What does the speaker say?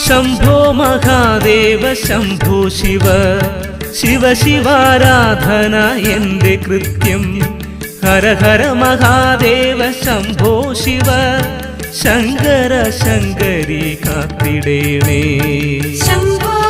ശംഭോ മഹാദേവ ശംഭോ ശിവ ശിവ ശിവാരാധന എന്റെ കൃത്യം. ഹര ഹര മഹാദേവ ശംഭോ ശിവ ശങ്കര ശങ്കരി കാത്തിടേണേ. ശംഭോ